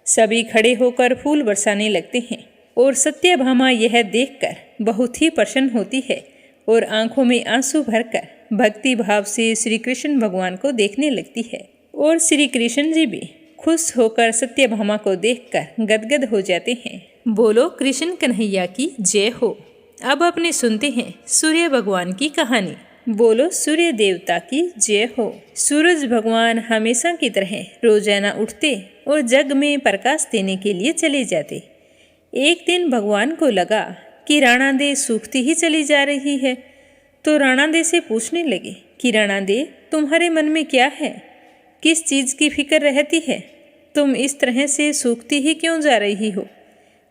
A: सभी खड़े होकर फूल बरसाने लगते हैं और सत्यभामा यह देखकर बहुत ही प्रसन्न होती है और आंखों में आंसू भरकर भक्ति भाव से श्री कृष्ण भगवान को देखने लगती है। और श्री कृष्ण जी भी खुश होकर सत्यभामा को देखकर गदगद हो जाते हैं। बोलो कृष्ण कन्हैया की जय हो। अब अपने सुनते हैं सूर्य भगवान की कहानी। बोलो सूर्य देवता की जय हो। सूरज भगवान हमेशा की तरह रोजाना उठते और जग में प्रकाश देने के लिए चले जाते। एक दिन भगवान को लगा कि राणा दे सूखती ही चली जा रही है, तो राणा दे से पूछने लगे कि राणा दे, तुम्हारे मन में क्या है? किस चीज़ की फिक्र रहती है? तुम इस तरह से सूखती ही क्यों जा रही हो?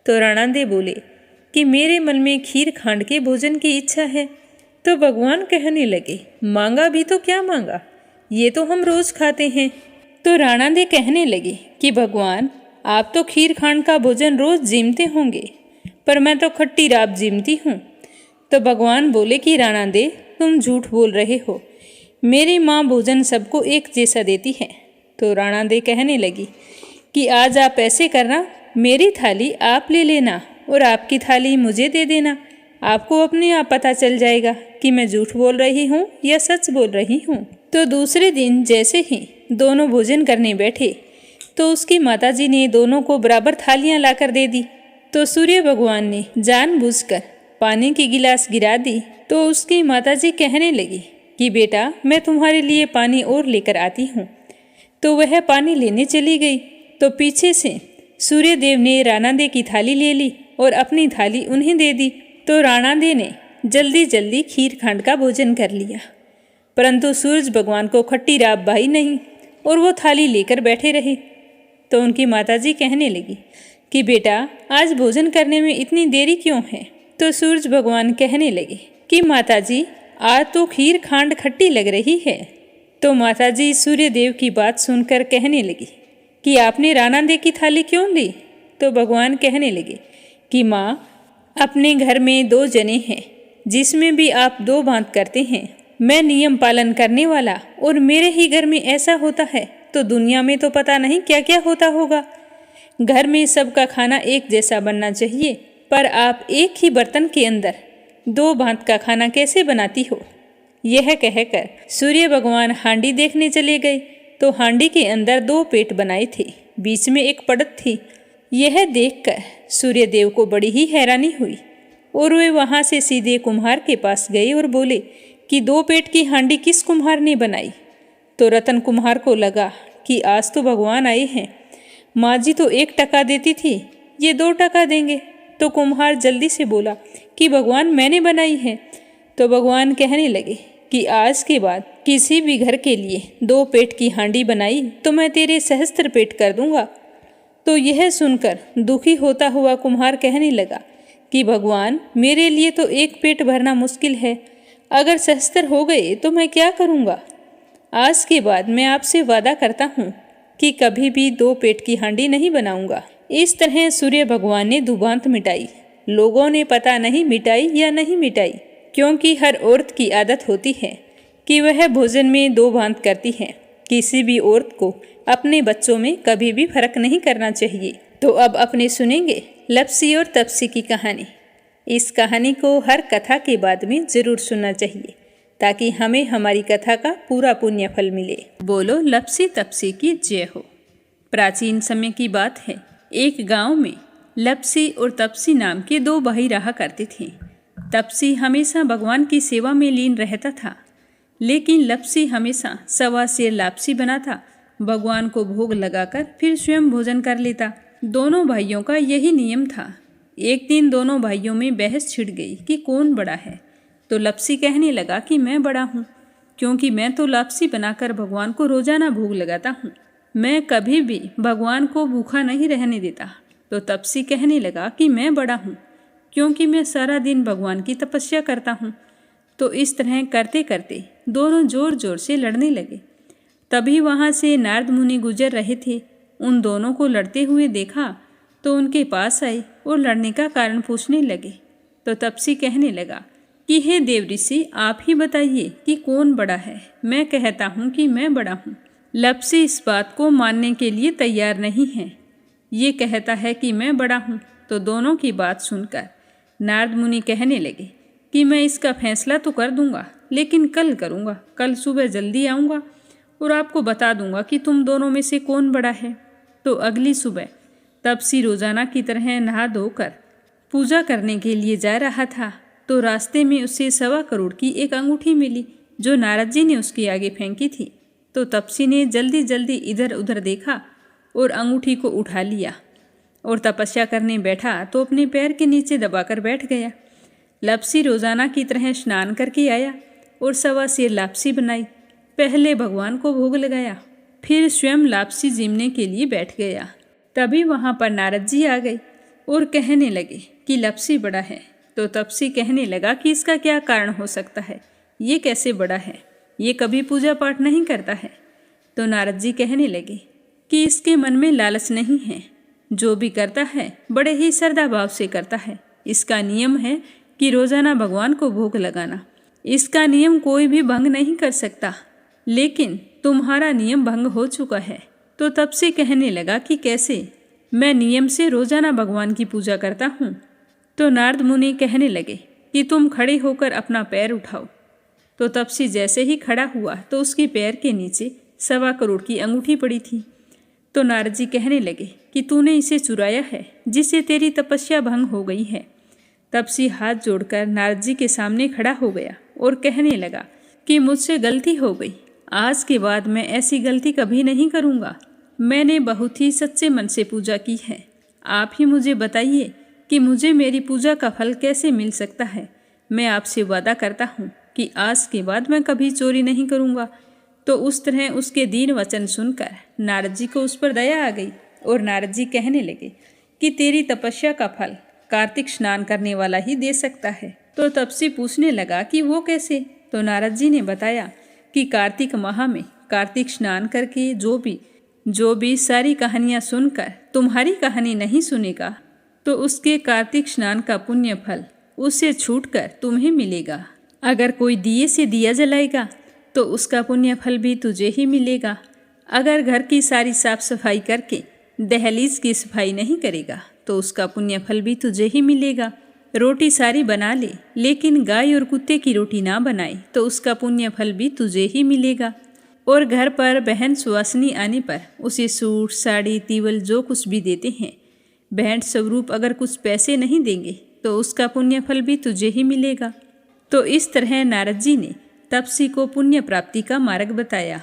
A: तो राणा दे बोले कि मेरे मन में खीर खांड के भोजन की इच्छा है। तो भगवान कहने लगे, मांगा भी तो क्या मांगा, ये तो हम रोज खाते हैं। तो राणा दे कहने लगे कि भगवान, आप तो खीर खांड का भोजन रोज जीमते होंगे, पर मैं तो खट्टी राब जीमती हूँ। तो भगवान बोले कि राणा दे, तुम झूठ बोल रहे हो, मेरी माँ भोजन सबको एक जैसा देती है। तो राणा दे कहने लगी कि आज आप ऐसे करना, मेरी थाली आप ले लेना और आपकी थाली मुझे दे देना। आपको अपने आप पता चल जाएगा कि मैं झूठ बोल रही हूँ या सच बोल रही हूँ। तो दूसरे दिन जैसे ही दोनों भोजन करने बैठे तो उसकी माताजी ने दोनों को बराबर थालियाँ लाकर दे दी। तो सूर्य भगवान ने जानबूझकर पानी की गिलास गिरा दी। तो उसकी माताजी कहने लगी कि बेटा, मैं तुम्हारे लिए पानी और लेकर आती हूँ। तो वह पानी लेने चली गई। तो पीछे से सूर्य देव ने राणा दे की थाली ले ली और अपनी थाली उन्हें दे दी। तो राणा दे ने जल्दी जल्दी खीर खांड का भोजन कर लिया, परंतु सूरज भगवान को खट्टी राब भाई नहीं और वो थाली लेकर बैठे रहे। तो उनकी माताजी कहने लगी कि बेटा, आज भोजन करने में इतनी देरी क्यों है? तो सूरज भगवान कहने लगे कि माताजी, आज तो खीर खांड खट्टी लग रही है। तो माताजी सूर्य देव की बात सुनकर कहने लगी कि आपने राणा दे की थाली क्यों ली? तो भगवान कहने लगे कि माँ, अपने घर में 2 जने हैं, जिसमें भी आप 2 बात करते हैं। मैं नियम पालन करने वाला और मेरे ही घर में ऐसा होता है तो दुनिया में तो पता नहीं क्या क्या होता होगा। घर में सबका खाना एक जैसा बनना चाहिए, पर आप एक ही बर्तन के अंदर 2 भांत का खाना कैसे बनाती हो? यह कहकर सूर्य भगवान हांडी देखने चले गए। तो हांडी के अंदर 2 पेट बनाए थे, बीच में एक पड़त थी। यह देखकर सूर्य देव को बड़ी ही हैरानी हुई और वे वहाँ से सीधे कुम्हार के पास गए और बोले कि 2 पेट की हांडी किस कुम्हार ने बनाई? तो रतन कुम्हार को लगा कि आज तो भगवान आए हैं। माँ जी तो 1 टका देती थी, ये 2 टका देंगे। तो कुम्हार जल्दी से बोला कि भगवान, मैंने बनाई है। तो भगवान कहने लगे कि आज के बाद किसी भी घर के लिए 2 पेट की हांडी बनाई तो मैं तेरे सहस्त्र पेट कर दूंगा। तो यह सुनकर दुखी होता हुआ कुम्हार कहने लगा कि भगवान, मेरे लिए तो 1 पेट भरना मुश्किल है, अगर सहस्त्र हो गए तो मैं क्या करूँगा? आज के बाद मैं आपसे वादा करता हूँ कि कभी भी 2 पेट की हांडी नहीं बनाऊंगा। इस तरह सूर्य भगवान ने दुबांत मिटाई। लोगों ने पता नहीं मिटाई या नहीं मिटाई, क्योंकि हर औरत की आदत होती है कि वह भोजन में 2 भांत करती है। किसी भी औरत को अपने बच्चों में कभी भी फर्क नहीं करना चाहिए। तो अब अपने सुनेंगे लप्सी और तप्सी की कहानी। इस कहानी को हर कथा के बाद में जरूर सुनना चाहिए, ताकि हमें हमारी कथा का पूरा पुण्य फल मिले। बोलो लप्सी तप्सी की जय हो। प्राचीन समय की बात है, एक गांव में लप्सी और तप्सी नाम के 2 भाई रहा करते थे। तप्सी हमेशा भगवान की सेवा में लीन रहता था, लेकिन लप्सी हमेशा सवा सेर लापसी बनाता, भगवान को भोग लगाकर फिर स्वयं भोजन कर लेता। दोनों भाइयों का यही नियम था। एक दिन दोनों भाइयों में बहस छिड़ गई कि कौन बड़ा है। तो लप्सी कहने लगा कि मैं बड़ा हूँ, क्योंकि मैं तो लापसी बनाकर भगवान को रोजाना भोग लगाता हूँ। मैं कभी भी भगवान को भूखा नहीं रहने देता। तो तप्सी कहने लगा कि मैं बड़ा हूँ, क्योंकि मैं सारा दिन भगवान की तपस्या करता हूँ। तो इस तरह करते करते दोनों जोर जोर से लड़ने लगे। तभी वहाँ से नारद मुनि गुजर रहे थे। उन दोनों को लड़ते हुए देखा तो उनके पास आए और लड़ने का कारण पूछने लगे। तो तप्सी कहने लगा कि हे देव ऋषि, आप ही बताइए कि कौन बड़ा है। मैं कहता हूँ कि मैं बड़ा हूँ। लप्सी इस बात को मानने के लिए तैयार नहीं है। ये कहता है कि मैं बड़ा हूँ। तो दोनों की बात सुनकर नारद मुनि कहने लगे कि मैं इसका फैसला तो कर दूंगा, लेकिन कल करूंगा। कल सुबह जल्दी आऊँगा और आपको बता दूंगा कि तुम दोनों में से कौन बड़ा है। तो अगली सुबह तप्सी रोजाना की तरह नहा धोकर पूजा करने के लिए जा रहा था। तो रास्ते में उसे 1.25 करोड़ की एक अंगूठी मिली। जो नारद जी ने उसके आगे फेंकी थी। तो तपसी ने जल्दी जल्दी इधर उधर देखा और अंगूठी को उठा लिया और तपस्या करने बैठा तो अपने पैर के नीचे दबाकर बैठ गया। लपसी रोजाना की तरह स्नान करके आया और 1.25 सेर लापसी बनाई। पहले भगवान को भोग लगाया, फिर स्वयं लापसी जीमने के लिए बैठ गया। तभी वहाँ पर नारद जी आ गए और कहने लगे कि लपसी बड़ा है। तो तपसी कहने लगा कि इसका क्या कारण हो सकता है, ये कैसे बड़ा है, ये कभी पूजा पाठ नहीं करता है। तो नारद जी कहने लगे कि इसके मन में लालच नहीं है, जो भी करता है बड़े ही श्रद्धा भाव से करता है। इसका नियम है कि रोजाना भगवान को भोग लगाना। इसका नियम कोई भी भंग नहीं कर सकता, लेकिन तुम्हारा नियम भंग हो चुका है। तो तब से कहने लगा कि कैसे, मैं नियम से रोजाना भगवान की पूजा करता हूँ। तो नारद मुनि कहने लगे कि तुम खड़े होकर अपना पैर उठाओ। तो तपसी जैसे ही खड़ा हुआ तो उसके पैर के नीचे 1.25 करोड़ की अंगूठी पड़ी थी। तो नारद जी कहने लगे कि तूने इसे चुराया है, जिससे तेरी तपस्या भंग हो गई है। तपसी हाथ जोड़कर नारद जी के सामने खड़ा हो गया और कहने लगा कि मुझसे गलती हो गई, आज के बाद मैं ऐसी गलती कभी नहीं करूँगा। मैंने बहुत ही सच्चे मन से पूजा की है। आप ही मुझे बताइए कि मुझे मेरी पूजा का फल कैसे मिल सकता है। मैं आपसे वादा करता हूँ कि आज के बाद मैं कभी चोरी नहीं करूँगा। तो उस तरह उसके दीन वचन सुनकर नारद जी को उस पर दया आ गई और नारद जी कहने लगे कि तेरी तपस्या का फल कार्तिक स्नान करने वाला ही दे सकता है। तो तपसी पूछने लगा कि वो कैसे। तो नारद जी ने बताया कि कार्तिक माह में कार्तिक स्नान करके जो भी सारी कहानियाँ सुनकर तुम्हारी कहानी नहीं सुनेगा, तो उसके कार्तिक स्नान का पुण्य फल उससे छूटकर तुम्हें मिलेगा। अगर कोई दिए से दिया जलाएगा तो उसका पुण्य फल भी तुझे ही मिलेगा। अगर घर की सारी साफ सफाई करके दहलीज की सफाई नहीं करेगा तो उसका पुण्य फल भी तुझे ही मिलेगा। रोटी सारी बना ले लेकिन गाय और कुत्ते की रोटी ना बनाए तो उसका पुण्य फल भी तुझे ही मिलेगा। और घर पर बहन सुवासिनी आने पर उसे सूट साड़ी तीवल जो कुछ भी देते हैं, भेंट स्वरूप अगर कुछ पैसे नहीं देंगे तो उसका पुण्य फल भी तुझे ही मिलेगा। तो इस तरह नारद जी ने तपसी को पुण्य प्राप्ति का मार्ग बताया,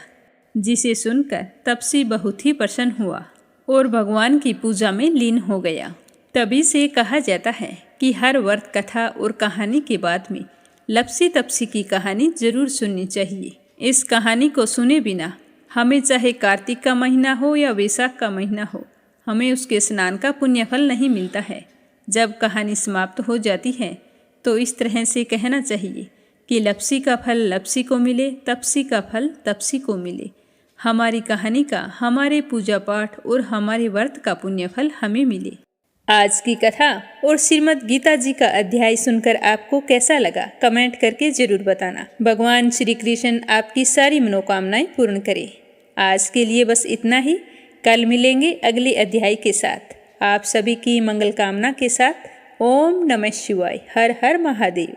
A: जिसे सुनकर तपसी बहुत ही प्रसन्न हुआ और भगवान की पूजा में लीन हो गया। तभी से कहा जाता है कि हर व्रत कथा और कहानी के बाद में लपसी तपसी की कहानी जरूर सुननी चाहिए। इस कहानी को सुने बिना हमें चाहे कार्तिक का महीना हो या वैशाख का महीना हो, हमें उसके स्नान का पुण्य फल नहीं मिलता है। जब कहानी समाप्त हो जाती है तो इस तरह से कहना चाहिए कि लपसी का फल लपसी को मिले, तपसी का फल तपसी को मिले। हमारी कहानी का, हमारे पूजा पाठ और हमारे व्रत का पुण्य फल हमें मिले। आज की कथा और श्रीमद् गीता जी का अध्याय सुनकर आपको कैसा लगा, कमेंट करके जरूर बताना। भगवान श्री कृष्ण आपकी सारी मनोकामनाएं पूर्ण करे। आज के लिए बस इतना ही। कल मिलेंगे अगले अध्याय के साथ। आप सभी की मंगल कामना के साथ। ओम नमः शिवाय। हर हर महादेव।